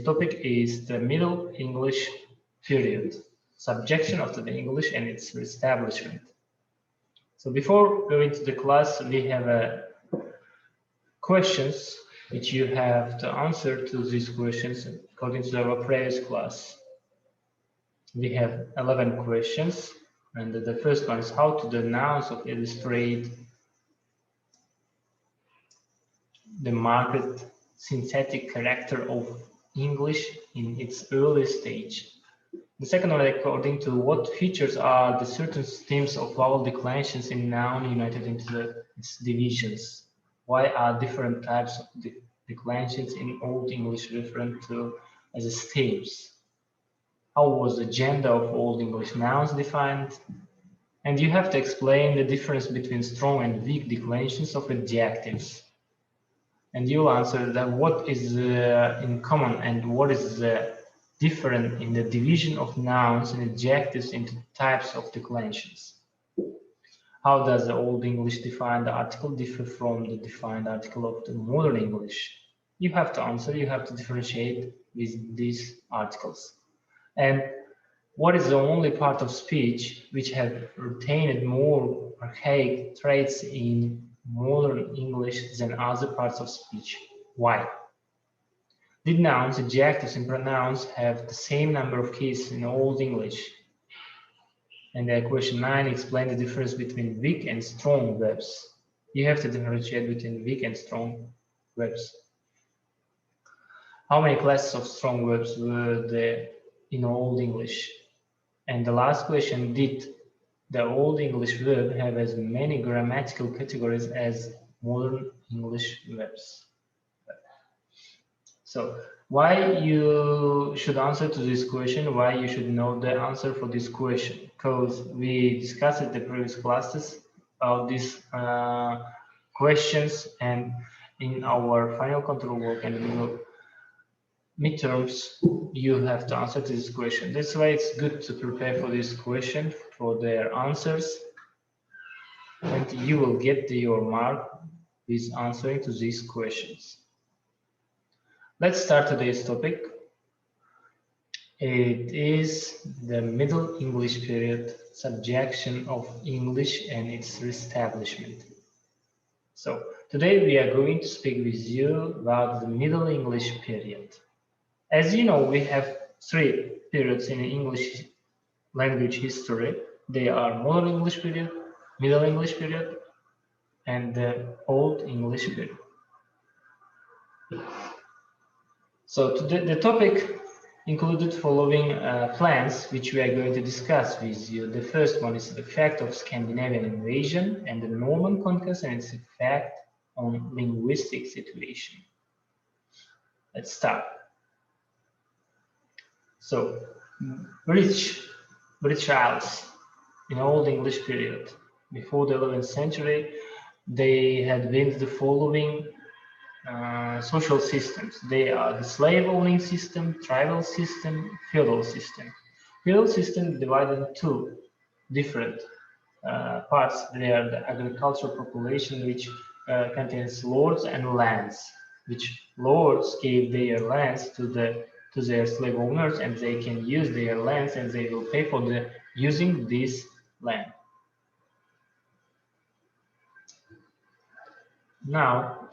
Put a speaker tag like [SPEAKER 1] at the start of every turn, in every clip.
[SPEAKER 1] Topic is the Middle English period, subjection of the English and its establishment. So before going to the class, we have questions which you have to answer to these questions according to our previous class. We have 11 questions, and the first one is how to the nouns of illustrate the marked synthetic character of English in its early stage. The second one, according to what features are the certain systems of vowel declensions in noun united into its divisions? Why are different types of declensions in Old English referred to as stems? How was the gender of Old English nouns defined? And you have to explain the difference between strong and weak declensions of adjectives. And you'll answer that what is in common and what is different in the division of nouns and adjectives into types of declensions. How does the Old English defined article differ from the defined article of the Modern English? You have to answer, you have to differentiate with these articles. And what is the only part of speech which have retained more archaic traits in Modern English than other parts of speech? Why? Did nouns, adjectives, and pronouns have the same number of cases in Old English? And question 9, explain the difference between weak and strong verbs. You have to differentiate between weak and strong verbs. How many classes of strong verbs were there in Old English? And the last question, did the Old English verb have as many grammatical categories as Modern English verbs? So why you should answer to this question, why you should know the answer for this question? Because we discussed in the previous classes about these questions, and in our final control work and midterms, you have to answer to this question. That's why it's good to prepare for this question, for their answers, and you will get your mark with answering to these questions. Let's start today's topic. It is the Middle English period, subjection of English and its reestablishment. So today we are going to speak with you about the Middle English period. As you know, we have 3 periods in English language history. They are Modern English period, Middle English period, and the Old English period. So today, the topic included following plans, which we are going to discuss with you. The first one is the effect of Scandinavian invasion and the Norman conquest and its effect on linguistic situation. Let's start. So, British Isles in Old English period, before the 11th century, they had been the following social systems. They are the slave-owning system, tribal system, feudal system. Feudal system divided into 2 different parts. They are the agricultural population, which contains lords and lands, which lords gave their lands to their slave owners, and they can use their lands and they will pay for using this land. Now,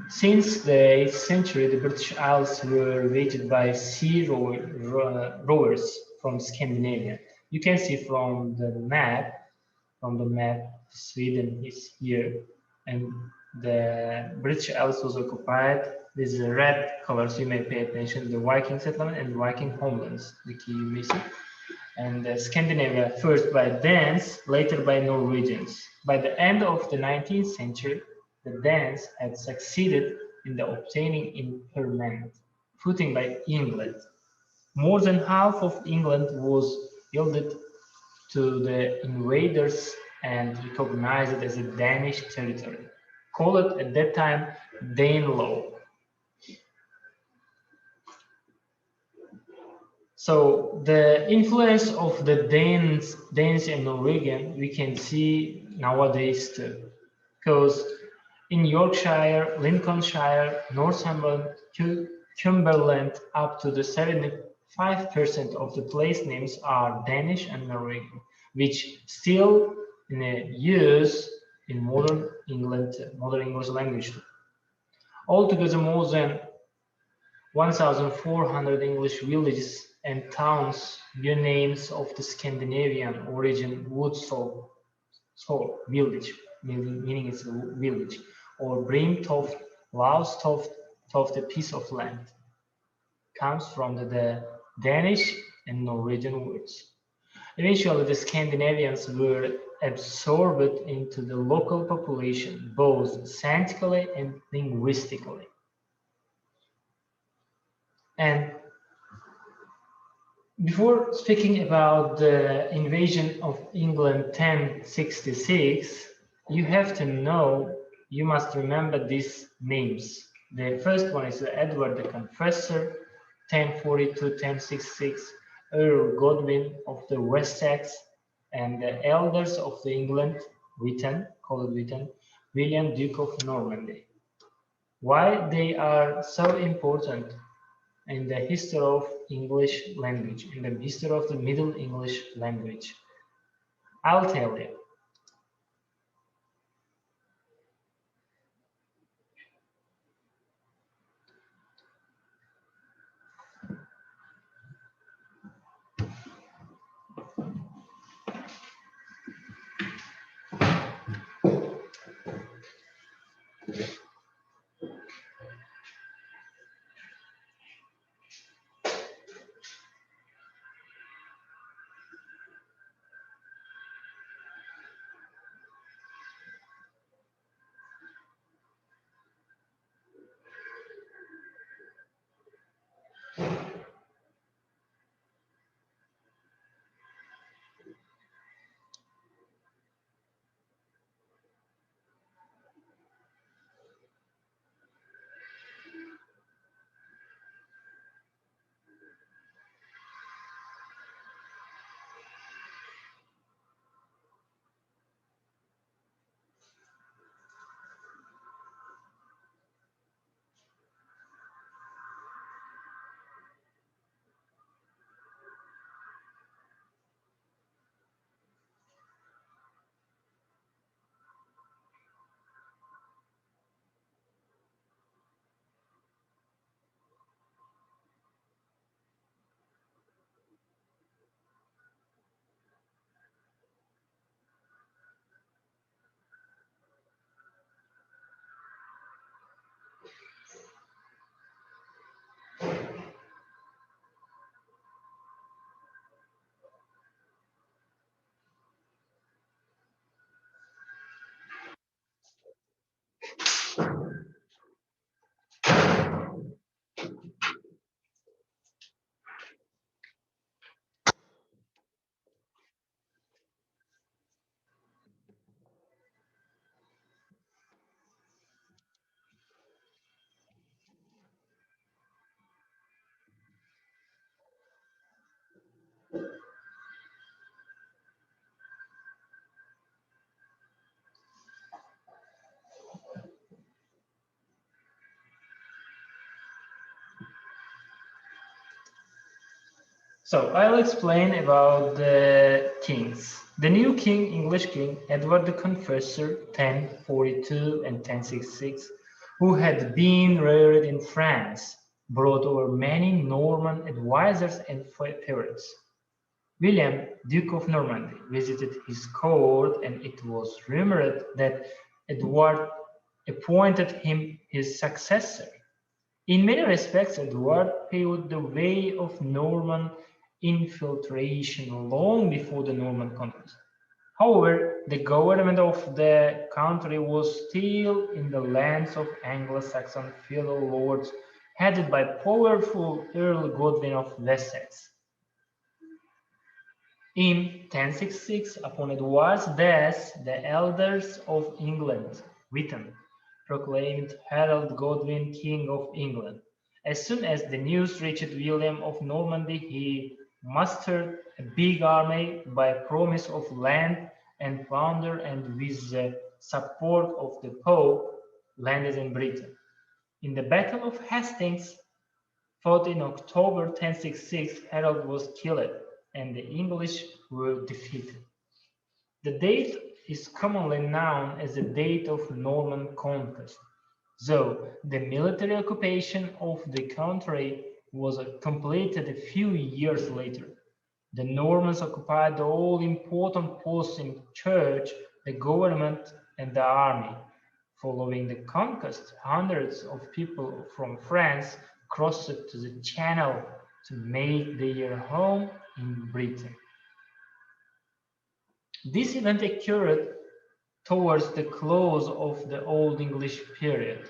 [SPEAKER 1] since the 8th century, the British Isles were invaded by sea rovers from Scandinavia. You can see from the map, Sweden is here, and the British Isles was occupied with the red colors. You may pay attention, the Viking settlement and Viking homelands, the key you may see. And Scandinavia, first by Danes, later by Norwegians. By the end of the 19th century, the Danes had succeeded in obtaining impermanent footing by England. More than half of England was yielded to the invaders and recognized as a Danish territory, called at that time Danelaw. So the influence of the Danes and Norwegian we can see nowadays too, because in Yorkshire, Lincolnshire, Northumberland, Cumberland up to the 75% of the place names are Danish and Norwegian, which still in use in modern England, modern English language. Altogether, more than 1,400 English villages and towns bear names of the Scandinavian origin Woodstock village, meaning it's a village, or Brimtoft, Laustoft, Toft, a piece of land, comes from the Danish and Norwegian words. Eventually, the Scandinavians were absorbed into the local population, both semantically and linguistically. And before speaking about the invasion of England 1066, you have to know, you must remember these names. The first one is Edward the Confessor, 1042-1066, Earl Godwin of the Wessex, and the elders of the England, called Witten, William Duke of Normandy. Why they are so important in the history of English language, in the history of the Middle English language? I'll tell you. So I'll explain about the kings. The new king, English king, Edward the Confessor, 1042 and 1066, who had been reared in France, brought over many Norman advisors and favorites. William, Duke of Normandy, visited his court, and it was rumored that Edward appointed him his successor. In many respects, Edward paved the way of Norman infiltration long before the Norman conquest. However, the government of the country was still in the lands of Anglo-Saxon feudal lords, headed by powerful Earl Godwin of Wessex. In 1066, upon Edward's death, the elders of England, Witten, proclaimed Harold Godwin King of England. As soon as the news reached William of Normandy, he mustered a big army by promise of land and plunder, and with the support of the Pope, landed in Britain. In the Battle of Hastings, fought in October 1066, Harold was killed and the English were defeated. The date is commonly known as the date of Norman conquest, though the military occupation of the country was completed a few years later. The Normans occupied all important posts in the church, the government, and the army. Following the conquest, hundreds of people from France crossed to the Channel to make their home in Britain. This event occurred towards the close of the Old English period,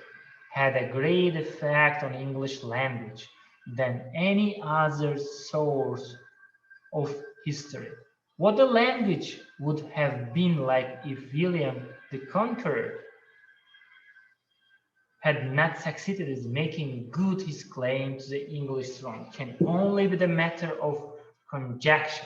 [SPEAKER 1] had a great effect on English language than any other source of history. What the language would have been like if William the Conqueror had not succeeded in making good his claim to the English throne can only be the matter of conjecture.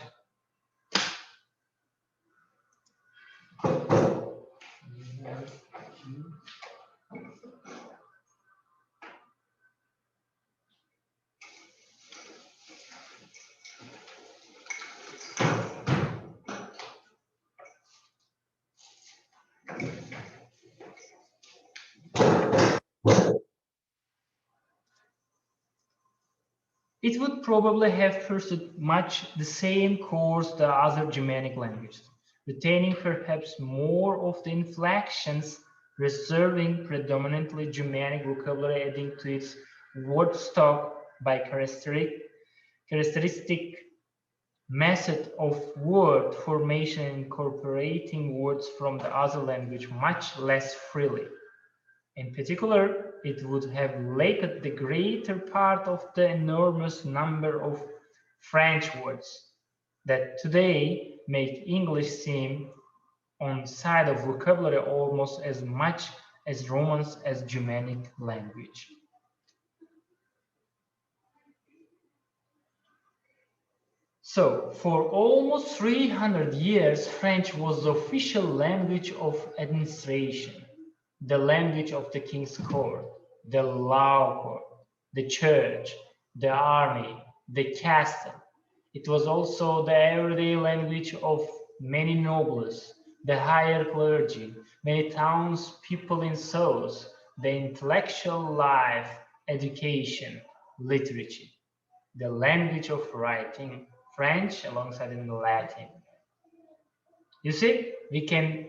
[SPEAKER 1] It would probably have pursued much the same course the other Germanic languages, retaining perhaps more of the inflections, reserving predominantly Germanic vocabulary, adding to its word stock by characteristic method of word formation, incorporating words from the other language much less freely. In particular, it would have lacked the greater part of the enormous number of French words that today make English seem on the side of vocabulary almost as much as Romance as Germanic language. So, for almost 300 years, French was the official language of administration, the language of the king's court, the law court, the church, the army, the castle. It was also the everyday language of many nobles, the higher clergy, many townspeople in souls, the intellectual life, education, literature, the language of writing, French alongside in Latin. You see, we can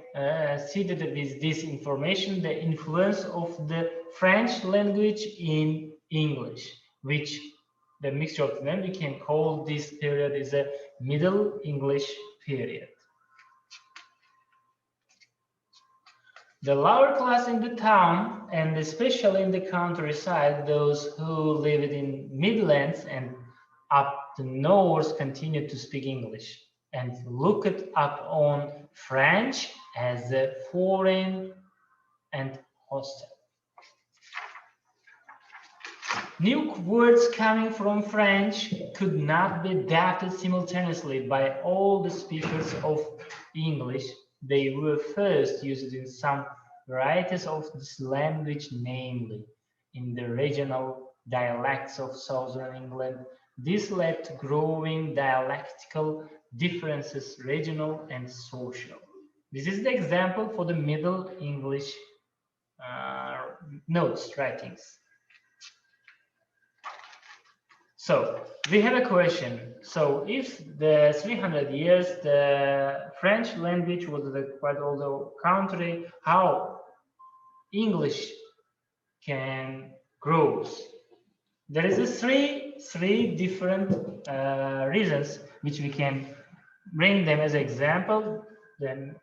[SPEAKER 1] see that with this information, the influence of the French language in English, which the mixture of them, we can call this period is a Middle English period. The lower class in the town, and especially in the countryside, those who lived in Midlands and up the north, continued to speak English and looked up on French as a foreign and hostile. New words coming from French could not be adapted simultaneously by all the speakers of English. They were first used in some varieties of this language, namely in the regional dialects of southern England. This led to growing dialectical differences, regional and social. This is the example for the Middle English notes writings. So we have a question. So if the 300 years, the French language was the quite old country, how English can grow? There is a three different reasons which we can bring them as example. Then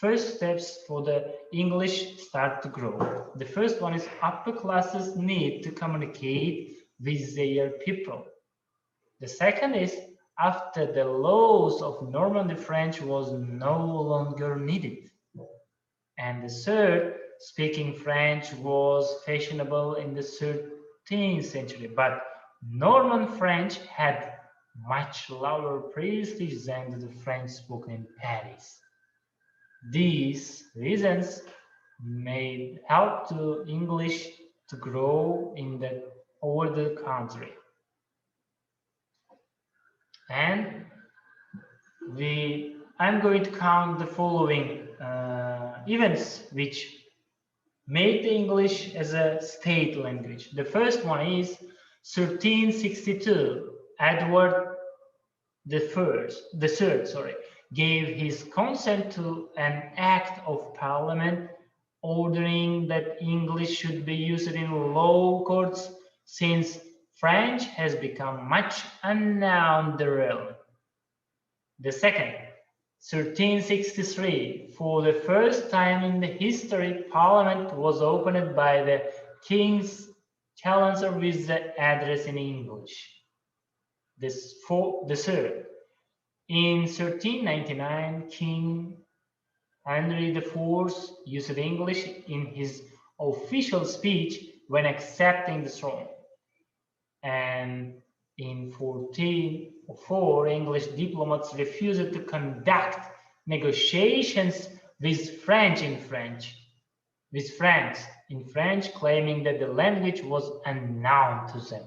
[SPEAKER 1] first steps for the English start to grow. The first one is upper classes need to communicate with their people. The second is after the laws of Normandy, French was no longer needed. And the third, speaking French was fashionable in the 13th century, but Norman French had much lower prestige than the French spoken in Paris. These reasons may help to English to grow in the older country. And I'm going to count the following events which made the English as a state language. The first one is 1362. Edward the third, gave his consent to an act of parliament ordering that English should be used in law courts since French has become much unknown in the realm. The second, 1363, for the first time in the history, Parliament was opened by the King's Chancellor with the address in English. The third, in 1399, King Henry IV used English in his official speech when accepting the throne. And in 1404, English diplomats refused to conduct negotiations with France in French, claiming that the language was unknown to them.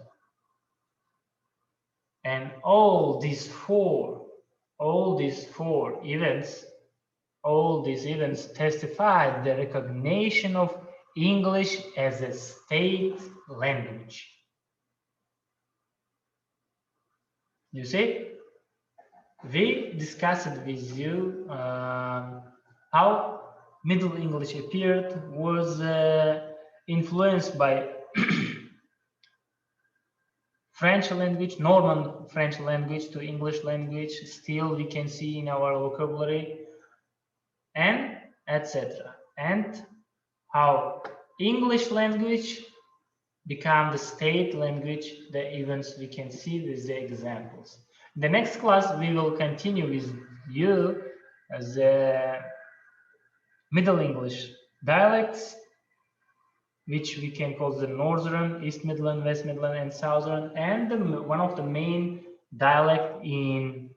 [SPEAKER 1] And all these events testified the recognition of English as a state language. You see, we discussed with you how Middle English appeared, was influenced by French language, Norman French language to English language, still we can see in our vocabulary, and etc. And how English language become the state language, the events we can see with the examples. In the next class, we will continue with you the Middle English dialects, which we can call the Northern, East Midland, West Midland, and Southern, and one of the main dialect in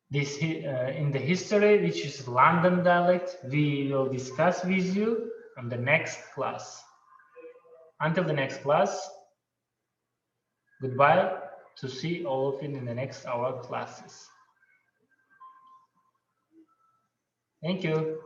[SPEAKER 1] this in the history, which is London dialect. We will discuss with you on the next class. Until the next class, goodbye. To see all of you in the next hour classes. Thank you.